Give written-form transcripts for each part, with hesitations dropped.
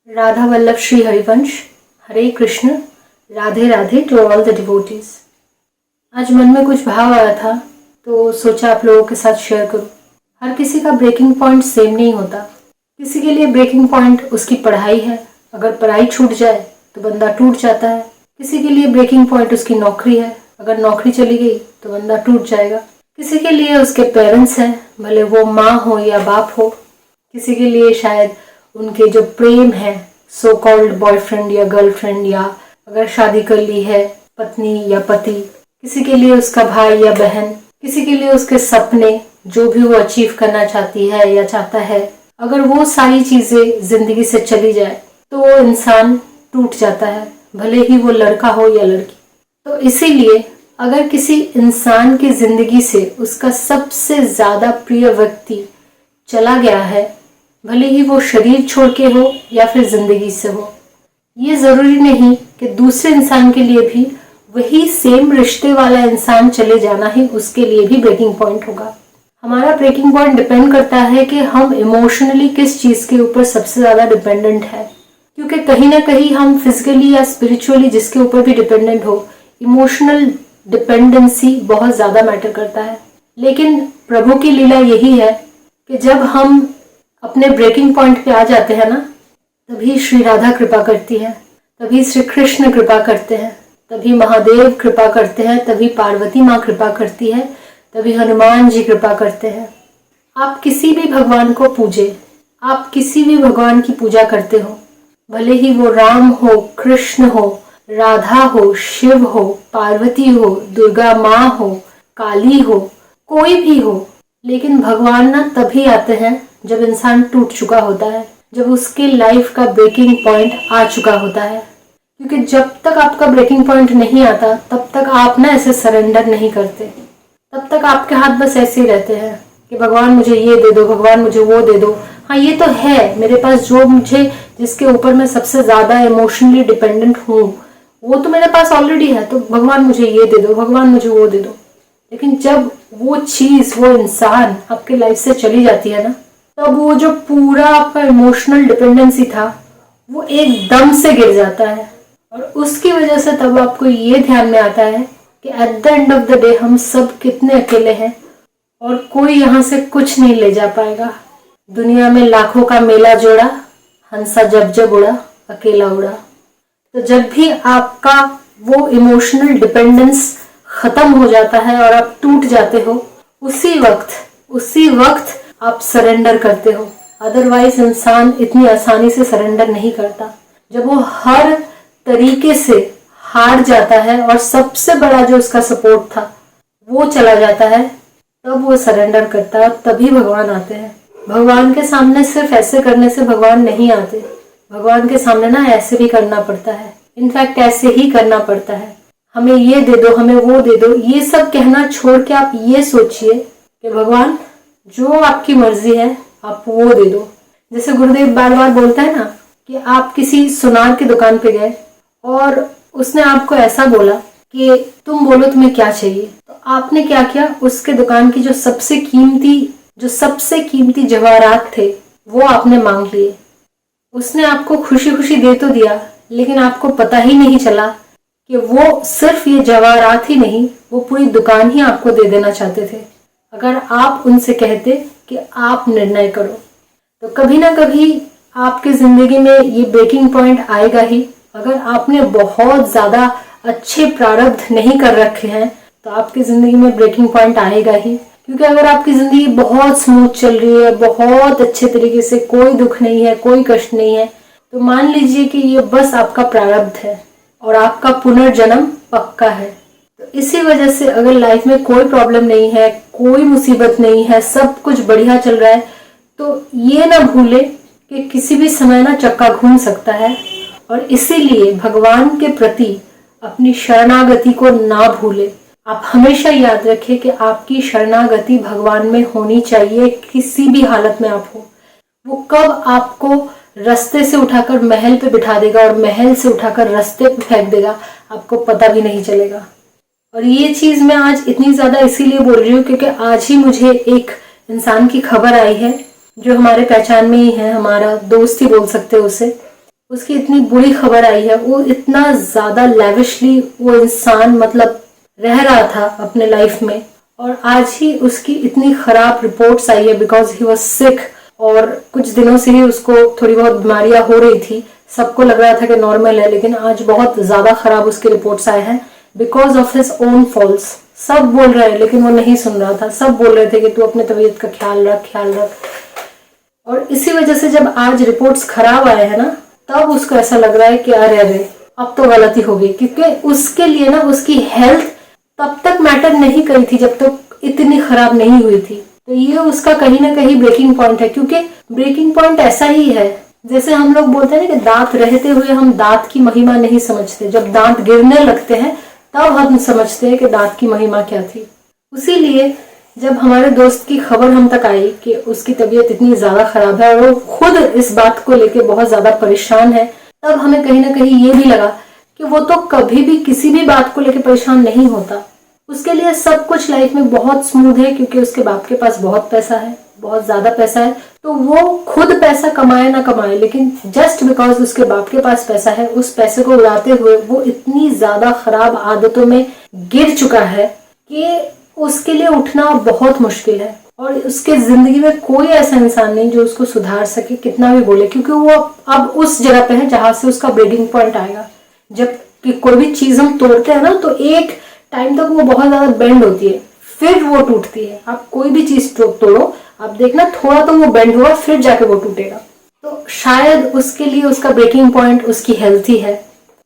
Radha Vallabh Shri Harivansh. Hare Krishna, Radhe Radhe to all the devotees. आज मन में कुछ भाव आया था तो सोचा आप लोगों के साथ शेयर करूं। हर किसी का ब्रेकिंग पॉइंट सेम नहीं होता। किसी के लिए ब्रेकिंग पॉइंट उसकी पढ़ाई है, अगर पढ़ाई छूट जाए तो बंदा टूट जाता है। किसी के लिए ब्रेकिंग पॉइंट उसकी नौकरी है, अगर नौकरी चली गई तो बंदा टूट जाएगा। किसी के लिए उसके पेरेंट्स हैं, भले वो माँ हो या बाप हो। किसी के लिए शायद उनके जो प्रेम है, सो कॉल्ड बॉयफ्रेंड या गर्लफ्रेंड, या अगर शादी कर ली है पत्नी या पति। किसी के लिए उसका भाई या बहन, किसी के लिए उसके सपने, जो भी वो अचीव करना चाहती है या चाहता है, अगर वो सारी चीजें जिंदगी से चली जाए तो वो इंसान टूट जाता है, भले ही वो लड़का हो या लड़की। तो इसीलिए अगर किसी इंसान की जिंदगी से उसका सबसे ज्यादा प्रिय व्यक्ति चला गया है, भले ही वो शरीर छोड़ के हो या फिर जिंदगी से हो, ये जरूरी नहीं कि दूसरे इंसान के लिए भी वही सेम रिश्ते वाला इंसान चले जाना ही उसके लिए भी ब्रेकिंग पॉइंट होगा। हमारा ब्रेकिंग पॉइंट डिपेंड करता है कि हम इमोशनली किस चीज के ऊपर सबसे ज्यादा डिपेंडेंट है, क्योंकि कहीं ना कहीं हम फिजिकली या स्पिरिचुअली जिसके ऊपर भी डिपेंडेंट हो, इमोशनल डिपेंडेंसी बहुत ज्यादा मैटर करता है। लेकिन प्रभु की लीला यही है कि जब हम अपने ब्रेकिंग पॉइंट पे आ जाते हैं ना, तभी श्री राधा कृपा करती है, तभी श्री कृष्ण कृपा करते हैं, तभी महादेव कृपा करते हैं, तभी पार्वती माँ कृपा करती है, तभी हनुमान जी कृपा करते हैं। आप किसी भी भगवान को पूजे, आप किसी भी भगवान की पूजा करते हो, भले ही वो राम हो, कृष्ण हो, राधा हो, शिव हो, पार्वती हो, दुर्गा माँ हो, काली हो, कोई भी हो, लेकिन भगवान ना तभी आते हैं जब इंसान टूट चुका होता है, जब उसके लाइफ का ब्रेकिंग पॉइंट आ चुका होता है। क्योंकि जब तक आपका ब्रेकिंग पॉइंट नहीं आता तब तक आप ना ऐसे सरेंडर नहीं करते, तब तक आपके हाथ बस ऐसे ही रहते हैं कि भगवान मुझे ये दे दो, भगवान मुझे वो दे दो। हाँ, ये तो है मेरे पास, जो मुझे जिसके ऊपर मैं सबसे ज्यादा इमोशनली डिपेंडेंट हूँ वो तो मेरे पास ऑलरेडी है, तो भगवान मुझे ये दे दो, भगवान मुझे वो दे दो। लेकिन जब वो चीज, वो इंसान आपके लाइफ से चली जाती है ना, तब वो जो पूरा आपका इमोशनल डिपेंडेंसी था वो एकदम से गिर जाता है। और उसकी वजह से तब आपको ये ध्यान में आता है कि at the end of the day हम सब कितने अकेले हैं और कोई यहाँ से कुछ नहीं ले जा पाएगा। दुनिया में लाखों का मेला जोड़ा, हंसा जब जब उड़ा, अकेला उड़ा। तो जब भी आपका वो इमोशनल डिपेंडेंस खत्म हो जाता है और आप टूट जाते हो, उसी वक्त आप सरेंडर करते हो। अदरवाइज इंसान इतनी आसानी से सरेंडर नहीं करता। जब वो हर तरीके से हार जाता है और सबसे बड़ा जो उसका सपोर्ट था वो चला जाता है, तब वो सरेंडर करता है। तभी भगवान आते हैं। भगवान के सामने सिर्फ ऐसे करने से भगवान नहीं आते। भगवान के सामने ना ऐसे भी करना पड़ता है, इनफैक्ट ऐसे ही करना पड़ता है। हमें ये दे दो, हमें वो दे दो, ये सब कहना छोड़ के आप ये सोचिए कि भगवान जो आपकी मर्जी है आप वो दे दो। जैसे गुरुदेव बार बार बोलता है ना कि आप किसी सुनार की दुकान पे गए और उसने आपको ऐसा बोला कि तुम बोलो तुम्हें क्या चाहिए, तो आपने क्या किया, उसके दुकान की जो सबसे कीमती जवाहरात थे वो आपने मांग लिए। उसने आपको खुशी खुशी दे तो दिया, लेकिन आपको पता ही नहीं चला कि वो सिर्फ ये जवाहरात ही नहीं, वो पूरी दुकान ही आपको दे देना चाहते थे। अगर आप उनसे कहते कि आप निर्णय करो, तो कभी ना कभी आपकी जिंदगी में ये ब्रेकिंग पॉइंट आएगा ही। अगर आपने बहुत ज्यादा अच्छे प्रारब्ध नहीं कर रखे हैं तो आपकी जिंदगी में ब्रेकिंग पॉइंट आएगा ही। क्योंकि अगर आपकी जिंदगी बहुत स्मूथ चल रही है, बहुत अच्छे तरीके से, कोई दुख नहीं है, कोई कष्ट नहीं है, तो मान लीजिए कि ये बस आपका प्रारब्ध है और आपका पुनर्जन्म पक्का है। तो इसी वजह से अगर लाइफ में कोई प्रॉब्लम नहीं है, कोई मुसीबत नहीं है, सब कुछ बढ़िया चल रहा है, तो ये ना भूले कि किसी भी समय ना चक्का घूम सकता है। और इसीलिए भगवान के प्रति अपनी शरणागति को ना भूले। आप हमेशा याद रखें कि आपकी शरणागति भगवान में होनी चाहिए, किसी भी हालत में आप हो। वो कब आपको रास्ते से उठाकर महल पे बिठा देगा और महल से उठाकर रास्ते पे फेंक देगा, आपको पता भी नहीं चलेगा। और ये चीज मैं आज इतनी ज्यादा इसीलिए बोल रही हूँ क्योंकि आज ही मुझे एक इंसान की खबर आई है जो हमारे पहचान में ही है, हमारा दोस्त ही बोल सकते हो उसे, उसकी इतनी बुरी खबर आई है। वो इतना ज़्यादा लेविशली वो इंसान मतलब रह रहा था अपने लाइफ में, और आज ही उसकी इतनी खराब रिपोर्ट्स आई है बिकॉज ही वॉज सिक। और कुछ दिनों से ही उसको थोड़ी बहुत बीमारियां हो रही थी, सबको लग रहा था कि नॉर्मल है, लेकिन आज बहुत ज़्यादा खराब उसके रिपोर्ट्स आए हैं because of his own falls. सब बोल रहे हैं लेकिन वो नहीं सुन रहा था। सब बोल रहे थे कि तू अपने तबीयत का ख्याल रख, ख्याल रख। और इसी वजह से जब आज रिपोर्ट्स खराब आए हैं ना, तब उसको ऐसा लग रहा है कि अरे अरे अब तो गलती हो गई, क्योंकि उसके लिए ना उसकी हेल्थ तब तक मैटर नहीं करी थी जब तक इतनी खराब नहीं हुई थी। तो ये उसका कहीं ना कहीं ब्रेकिंग पॉइंट है, क्योंकि ब्रेकिंग पॉइंट ऐसा ही है जैसे हम लोग बोलते हैं ना कि दांत रहते हुए हम दांत की महिमा नहीं समझते, जब दांत गिरने लगते हैं तब हम समझते हैं कि दांत की महिमा क्या थी। उसीलिए जब हमारे दोस्त की खबर हम तक आई कि उसकी तबीयत इतनी ज्यादा खराब है और वो खुद इस बात को लेके बहुत ज्यादा परेशान है, तब हमें कहीं ना कहीं ये भी लगा कि वो तो कभी भी किसी भी बात को लेके परेशान नहीं होता। उसके लिए सब कुछ लाइफ में बहुत स्मूथ है, क्योंकि उसके बाप के पास बहुत पैसा है, बहुत ज्यादा पैसा है। तो वो खुद पैसा कमाए ना कमाए, लेकिन जस्ट बिकॉज उसके बाप के पास पैसा है, उस पैसे को उड़ाते हुए वो इतनी ज्यादा खराब आदतों में गिर चुका है कि उसके लिए उठना बहुत मुश्किल है। और उसके जिंदगी में कोई ऐसा इंसान नहीं जो उसको सुधार सके, कितना भी बोले, क्योंकि वो अब उस जगह पे है जहां से उसका ब्रेकिंग पॉइंट आएगा। जब कि कोई भी चीज हम तोड़ते हैं ना, तो एक टाइम तक वो बहुत ज्यादा बेंड होती है, फिर वो टूटती है। आप कोई भी चीज तोड़ो, आप देखना थोड़ा तो वो बेंड होगा, फिर जाके वो टूटेगा। तो शायद उसके लिए उसका ब्रेकिंग पॉइंट उसकी हेल्थ ही है।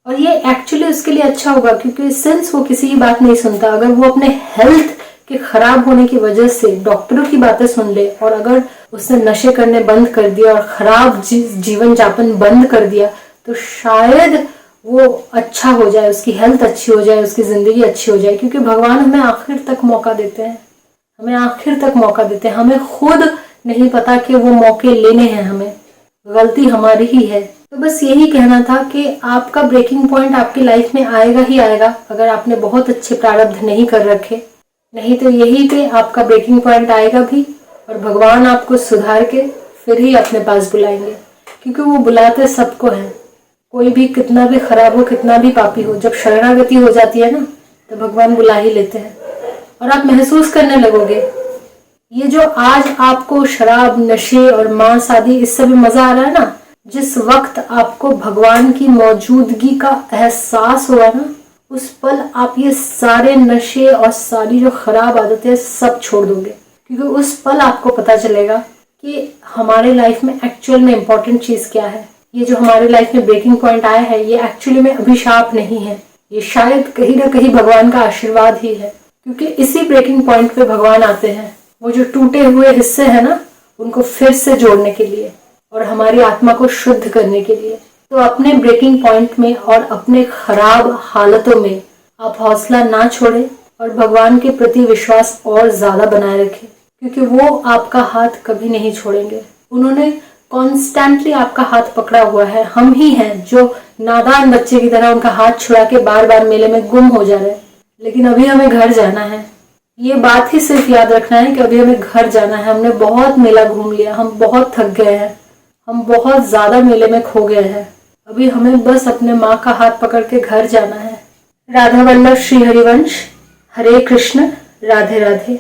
और ये एक्चुअली उसके लिए अच्छा होगा, क्योंकि सिंस वो किसी की बात नहीं सुनता, अगर वो अपने हेल्थ के खराब होने की वजह से डॉक्टरों की बातें सुन ले, और अगर उसने नशे करने बंद कर दिया और खराब जीवन यापन बंद कर दिया, तो शायद वो अच्छा हो जाए, उसकी हेल्थ अच्छी हो जाए, उसकी जिंदगी अच्छी हो जाए। क्योंकि भगवान हमें आखिर तक मौका देते हैं, हमें आखिर तक मौका देते हैं। हमें खुद नहीं पता कि वो मौके लेने हैं, हमें गलती हमारी ही है। तो बस यही कहना था कि आपका ब्रेकिंग पॉइंट आपकी लाइफ में आएगा ही आएगा, अगर आपने बहुत अच्छे प्रारब्ध नहीं कर रखे। नहीं तो यही पे आपका ब्रेकिंग पॉइंट आएगा भी, और भगवान आपको सुधार के फिर ही अपने पास बुलाएंगे, क्योंकि वो बुलाते सबको हैं। कोई भी कितना भी खराब हो, कितना भी पापी हो, जब शरणागति हो जाती है ना, तो भगवान बुला ही लेते हैं। और आप महसूस करने लगोगे, ये जो आज आपको शराब, नशे और मांस आदि इससे भी मजा आ रहा है ना, जिस वक्त आपको भगवान की मौजूदगी का एहसास हुआ ना, उस पल आप ये सारे नशे और सारी जो खराब आदतें सब छोड़ दोगे। क्योंकि उस पल आपको पता चलेगा कि हमारे लाइफ में एक्चुअल में इम्पोर्टेंट चीज क्या है। ये जो हमारे लाइफ में ब्रेकिंग पॉइंट आया है, ये एक्चुअली में अभिशाप नहीं है, ये शायद कहीं ना कहीं भगवान का आशीर्वाद ही है। क्योंकि इसी ब्रेकिंग पॉइंट पे भगवान आते हैं, वो जो टूटे हुए हिस्से हैं ना, उनको फिर से जोड़ने के लिए और हमारी आत्मा को शुद्ध करने के लिए। तो अपने ब्रेकिंग पॉइंट में और अपने खराब हालतों में आप हौसला ना छोड़ें, और भगवान के प्रति विश्वास और ज्यादा बनाए रखें, क्योंकि वो आपका हाथ कभी नहीं छोड़ेंगे। उन्होंने कॉन्स्टेंटली आपका हाथ पकड़ा हुआ है। हम ही हैं जो नादान बच्चे की तरह उनका हाथ छुड़ा के बार बार मेले में गुम हो जा रहे हैं। लेकिन अभी हमें घर जाना है, ये बात ही सिर्फ याद रखना है कि अभी हमें घर जाना है। हमने बहुत मेला घूम लिया, हम बहुत थक गए हैं, हम बहुत ज्यादा मेले में खो गए हैं। अभी हमें बस अपने माँ का हाथ पकड़ के घर जाना है। राधा वल्लभ श्री हरिवंश। हरे कृष्ण, राधे राधे।